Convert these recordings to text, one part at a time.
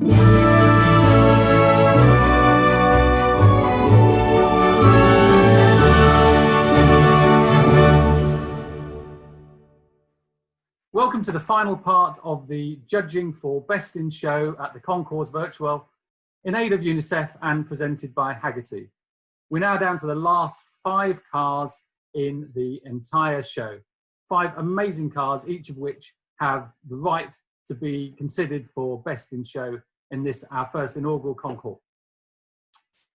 Welcome to the final part of the judging for Best in Show at the Concours Virtual in aid of UNICEF and presented by Haggerty. We're now down to the last 5 cars in the entire show. 5 amazing cars, each of which have the right to be considered for Best in Show in this, our first inaugural Concours.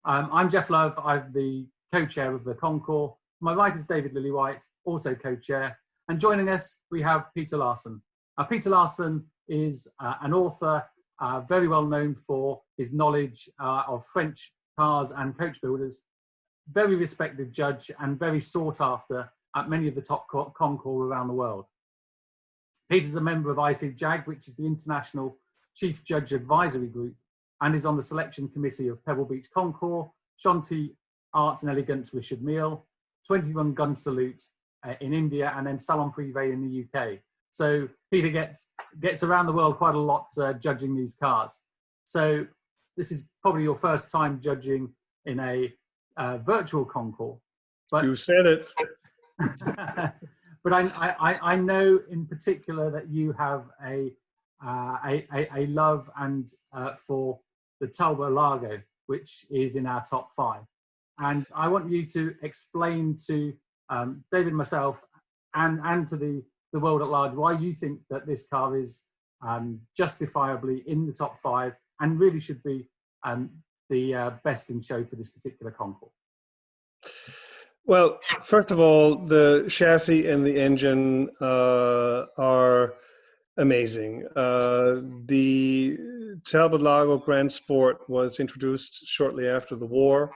I'm Jeff Love, I'm the co-chair of the Concours. My right is David Lillywhite, also co-chair. And joining us, we have Peter Larson. Peter Larson is an author, very well known for his knowledge of French cars and coach builders, very respected judge and very sought after at many of the top concours around the world. Peter's a member of ICJAG, which is the International Chief Judge Advisory Group, and is on the selection committee of Pebble Beach Concours, Shanti Arts and Elegance Richard Mille, 21 Gun Salute in India, and then Salon Privé in the UK. So Peter gets around the world quite a lot judging these cars. So this is probably your first time judging in a virtual concours. But you said it. But I know in particular that you have a love and for the Talbot Lago, which is in our top 5. And I want you to explain to David and myself and to the world at large why you think that this car is justifiably in the top 5 and really should be the best in show for this particular concours. Well, first of all, the chassis and the engine are amazing. The Talbot Lago Grand Sport was introduced shortly after the war,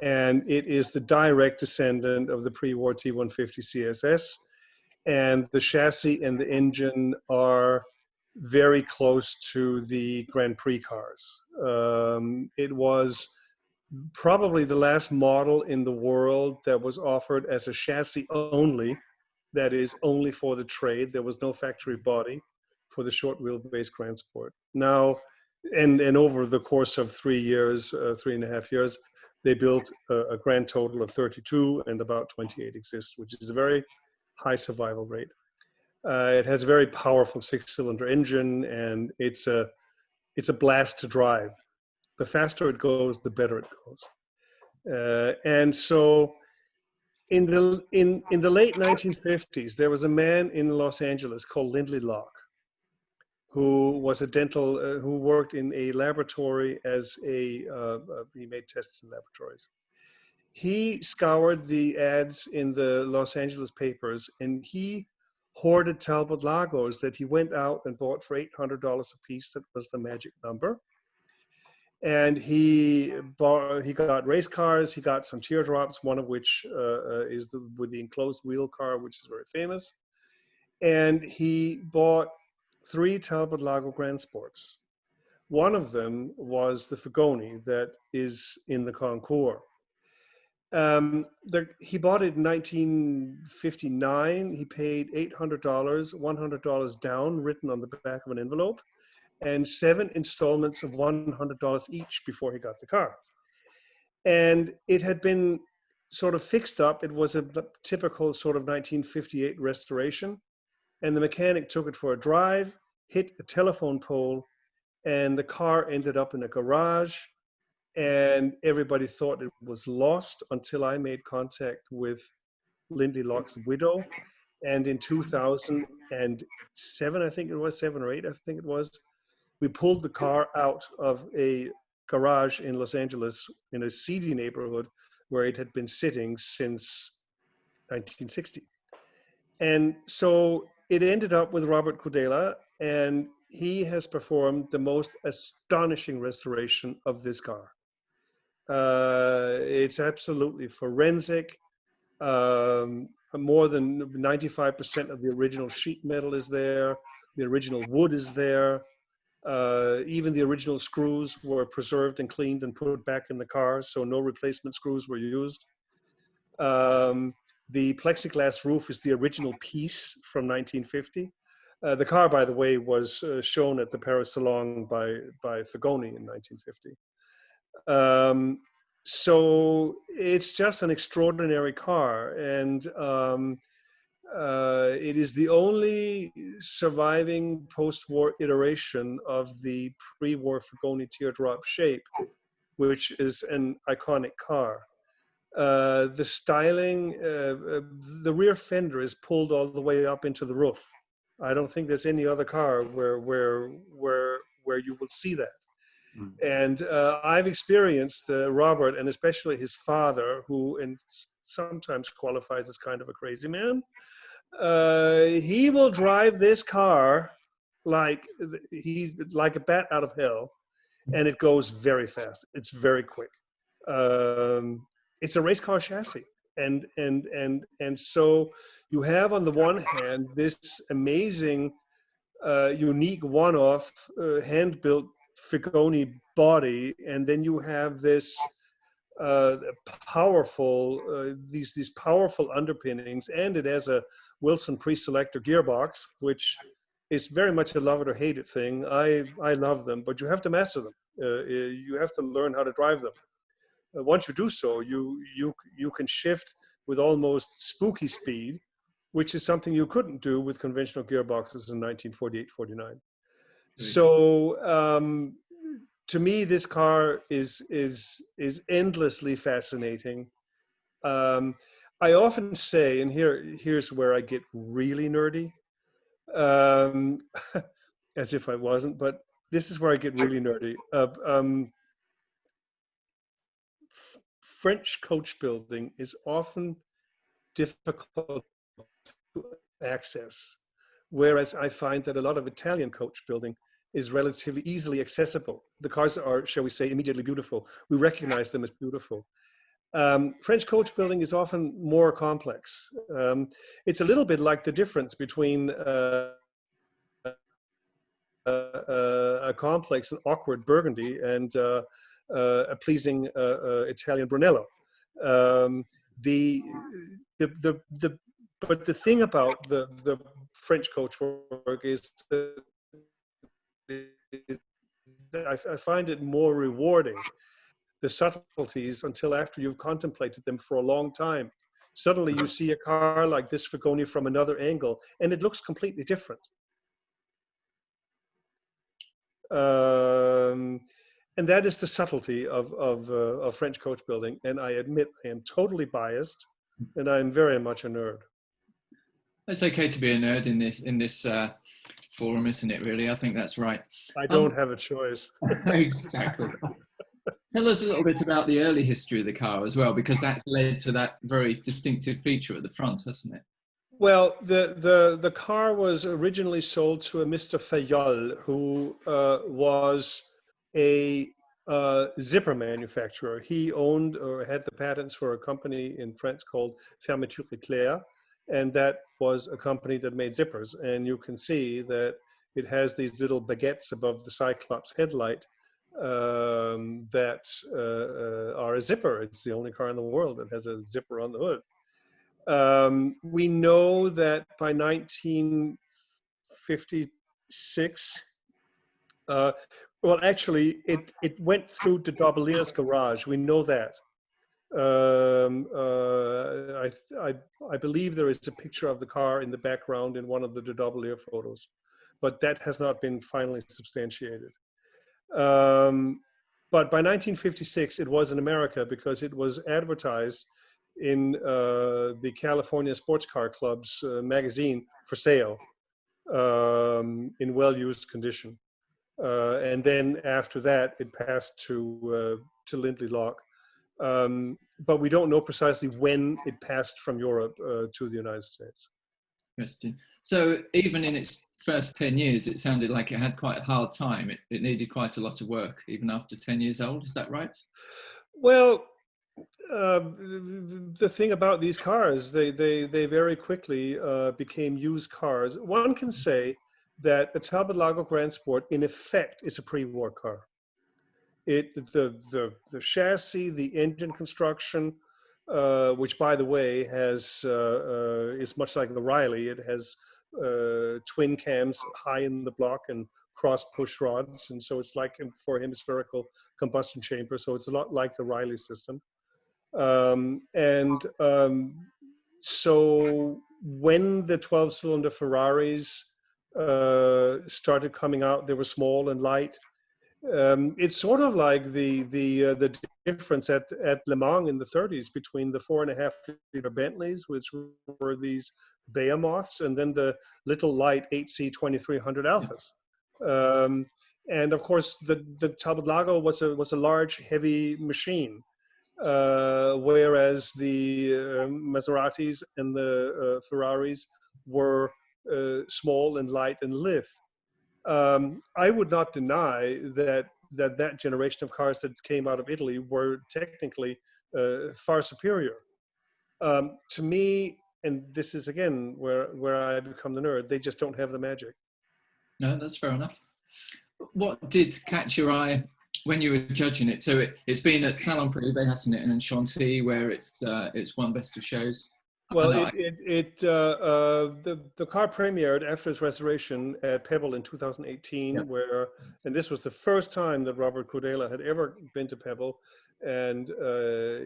and it is the direct descendant of the pre-war T150 CSS. And the chassis and the engine are very close to the Grand Prix cars. It was probably the last model in the world that was offered as a chassis only, that is only for the trade. There was no factory body for the short wheelbase Grand Sport. Now, and over the course of 3 years, 3.5 years, they built a grand total of 32 and about 28 exist, which is a very high survival rate. It has a very powerful 6-cylinder engine, and it's a blast to drive. The faster it goes, the better it goes. And so in the late 1950s, there was a man in Los Angeles called Lindley Locke, who was a dental, who worked in a laboratory as he made tests in laboratories. He scoured the ads in the Los Angeles papers, and he hoarded Talbot Lagos that he went out and bought for $800 a piece. That was the magic number. And he got race cars, he got some teardrops, one of which is with the enclosed wheel car, which is very famous. And he bought 3 Talbot Lago Grand Sports. One of them was the Figoni that is in the Concours. He bought it in 1959. He paid $800, $100 down, written on the back of an envelope, and 7 installments of $100 each before he got the car. And it had been sort of fixed up. It was a typical sort of 1958 restoration. And the mechanic took it for a drive, hit a telephone pole, and the car ended up in a garage. And everybody thought it was lost until I made contact with Lindley Locke's widow. And in 2007, I think it was, 7 or 8, I think it was, we pulled the car out of a garage in Los Angeles in a seedy neighborhood where it had been sitting since 1960. And so it ended up with Robert Kudela, and he has performed the most astonishing restoration of this car. It's absolutely forensic. More than 95% of the original sheet metal is there. The original wood is there. Even the original screws were preserved and cleaned and put back in the car, so no replacement screws were used. The plexiglass roof is the original piece from 1950. The car, by the way, was shown at the Paris Salon by Figoni in 1950. So it's just an extraordinary car, and it is the only surviving post-war iteration of the pre-war Figoni teardrop shape, which is an iconic car. The styling, the rear fender is pulled all the way up into the roof. I don't think there's any other car where you will see that. Mm. And I've experienced Robert, and especially his father, who sometimes qualifies as kind of a crazy man. He will drive this car like he's like a bat out of hell, and it goes very fast. It's very quick. It's a race car chassis, and so you have on the one hand this amazing, unique one-off hand-built Figoni body, and then you have this powerful these powerful underpinnings, and it has a Wilson pre-selector gearbox, which is very much a love it or hate it thing. I love them, but you have to master them. You have to learn how to drive them. Once you do so, you can shift with almost spooky speed, which is something you couldn't do with conventional gearboxes in 1948-49. So to me, this car is endlessly fascinating. I often say, and here's where I get really nerdy, as if I wasn't, but this is where I get really nerdy. French coach building is often difficult to access, whereas I find that a lot of Italian coach building is relatively easily accessible. The cars are, shall we say, immediately beautiful. We recognize them as beautiful. French coach building is often more complex. It's a little bit like the difference between a complex and awkward Burgundy and a pleasing Italian Brunello. But the thing about the French coach work is that I find it more rewarding, the subtleties, until after you've contemplated them for a long time. Suddenly you see a car like this Figoni from another angle, and it looks completely different. And that is the subtlety of French coach building. And I admit I am totally biased, and I am very much a nerd. It's okay to be a nerd in this forum, isn't it? Really, I think that's right. I don't have a choice. Exactly. Tell us a little bit about the early history of the car as well, because that led to that very distinctive feature at the front, hasn't it? Well, the car was originally sold to a Mr. Fayol, who was a zipper manufacturer. He owned or had the patents for a company in France called Fermeture Éclair, and that was a company that made zippers. And you can see that it has these little baguettes above the Cyclops headlight that are a zipper. It's the only car in the world that has a zipper on the hood. We know that by 1956, well, actually, it went through de Daubalier's garage. We know that. I believe there is a picture of the car in the background in one of the de Daubalier photos, but that has not been finally substantiated. But by 1956, it was in America because it was advertised in the California Sports Car Club's magazine for sale in well-used condition. And then after that, it passed to Lindley Lock. But we don't know precisely when it passed from Europe to the United States. Interesting. So even in its first 10 years, it sounded like it had quite a hard time. It needed quite a lot of work, even after 10 years old. Is that right? Well, the thing about these cars, they very quickly became used cars. One can say that the Talbot Lago Grand Sport, in effect, is a pre-war car. The chassis, the engine construction, which by the way is much like the Riley. It has twin cams high in the block and cross push rods, and so it's like for hemispherical combustion chamber. So it's a lot like the Riley system. So when the 12-cylinder Ferraris started coming out, they were small and light. It's sort of like the difference at Le Mans in the 30s between the 4.5-liter Bentleys, which were these behemoths, and then the little light 8C 2300 Alphas. And of course, the Talbot Lago was a large, heavy machine, whereas the Maseratis and the Ferraris were small and light and lithe. I would not deny that generation of cars that came out of Italy were technically far superior. To me, and this is again where I become the nerd, they just don't have the magic. No, that's fair enough. What did catch your eye when you were judging it? So it's been at Salon Privé, hasn't it, and Chantilly, where it's won Best of Shows. Well, the car premiered after its restoration at Pebble in 2018, yep. And this was the first time that Robert Crudela had ever been to Pebble, and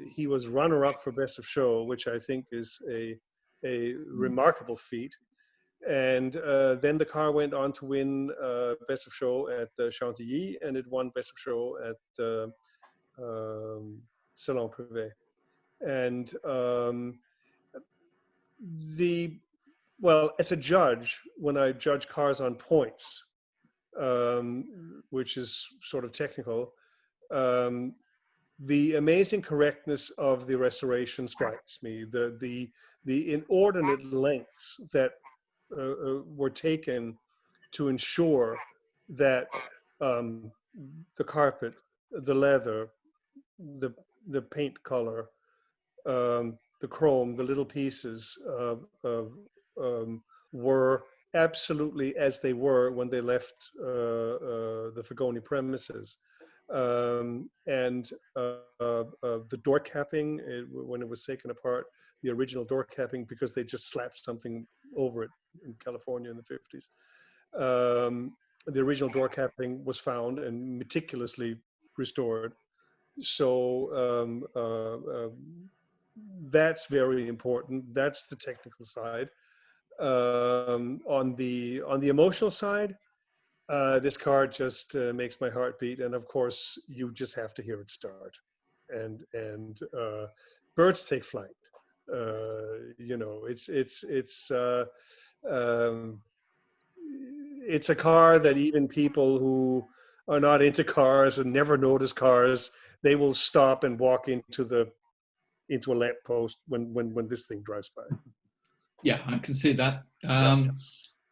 he was runner-up for Best of Show, which I think is a remarkable feat. And then the car went on to win Best of Show at Chantilly, and it won Best of Show at Salon Privé. And as a judge, when I judge cars on points, which is sort of technical, the amazing correctness of the restoration strikes me. The inordinate lengths that were taken to ensure that the carpet, the leather, the paint color, the chrome, the little pieces were absolutely as they were when they left the Figoni premises. And the door capping, when it was taken apart, the original door capping, because they just slapped something over it in California in the 50s. The original door capping was found and meticulously restored. So that's very important. That's the technical side. On the emotional side, this car just makes my heart beat, and of course you just have to hear it start. And birds take flight. It's a car that even people who are not into cars and never notice cars, they will stop and walk into a lamppost when this thing drives by. Yeah, I can see that. And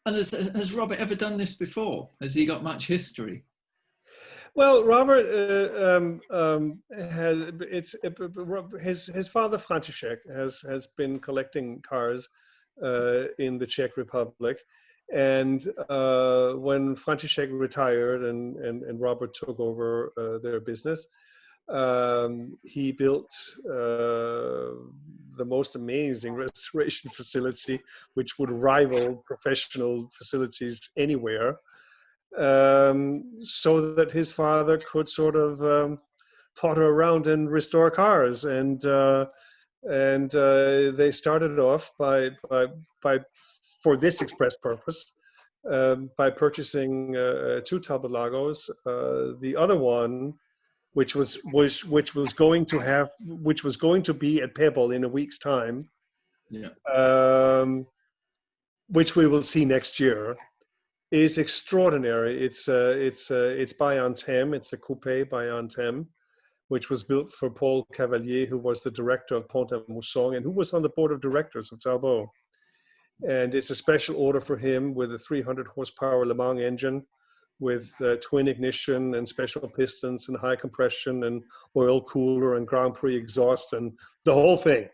has Robert ever done this before? Has he got much history? Well, Robert his father František has been collecting cars in the Czech Republic, and when František retired and Robert took over their business, he built the most amazing restoration facility, which would rival professional facilities anywhere, so that his father could sort of potter around and restore cars. And they started off by for this express purpose by purchasing 2 Talbot Lagos. The other one, which was going to be at Pebble in a week's time, which we will see next year, is extraordinary. It's by Anthem. It's a Coupe by Anthem, which was built for Paul Cavalier, who was the director of Pont-à-Mousson and who was on the board of directors of Talbot. And it's a special order for him with a 300 horsepower Le Mans engine, with twin ignition and special pistons and high compression and oil cooler and Grand Prix exhaust and the whole thing.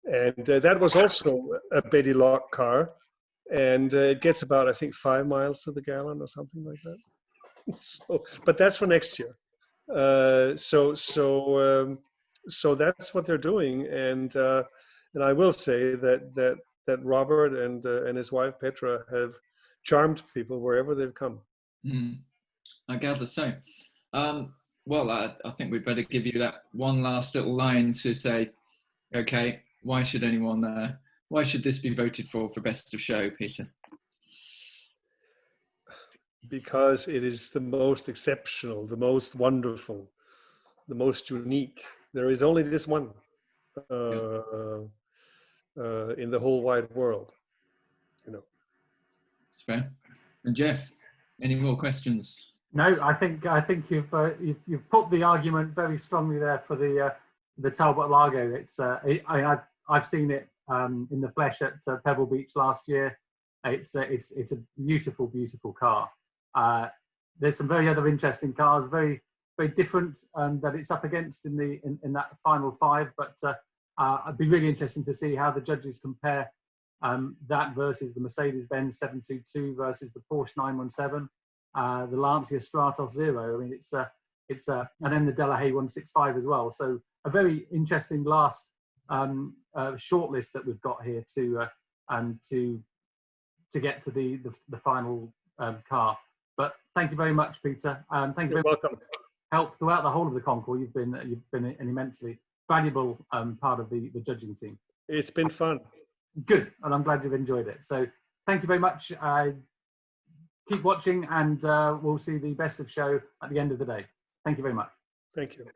And that was also a Betty Locke car. And it gets about, I think, 5 miles to the gallon or something like that. So, but that's for next year. So that's what they're doing. And I will say that that Robert and his wife Petra have charmed people wherever they've come. I gather so. Well, I think we'd better give you that one last little line to say, okay, why should this be voted for best of show, Peter? Because it is the most exceptional, the most wonderful, the most unique. There is only this one in the whole wide world, you know. That's fair. And Jeff, any more questions? No, I think you've put the argument very strongly there for the Talbot Lago. It's I've seen it in the flesh at Pebble Beach last year. It's a beautiful, beautiful car. There's some very other interesting cars, very, very different that it's up against in that final five. But it'd be really interesting to see how the judges compare that versus the Mercedes-Benz 722 versus the Porsche 917, the Lancia Stratos Zero. I mean, it's and then the Delahaye 165 as well. So a very interesting last shortlist that we've got here to get to the final car. But thank you very much, Peter. Thank you very much. Welcome. Help throughout the whole of the Concours. You've been an immensely valuable part of the judging team. It's been fun. Good, and I'm glad you've enjoyed it. So thank you very much. Keep watching, and we'll see the best of show at the end of the day. Thank you very much. Thank you.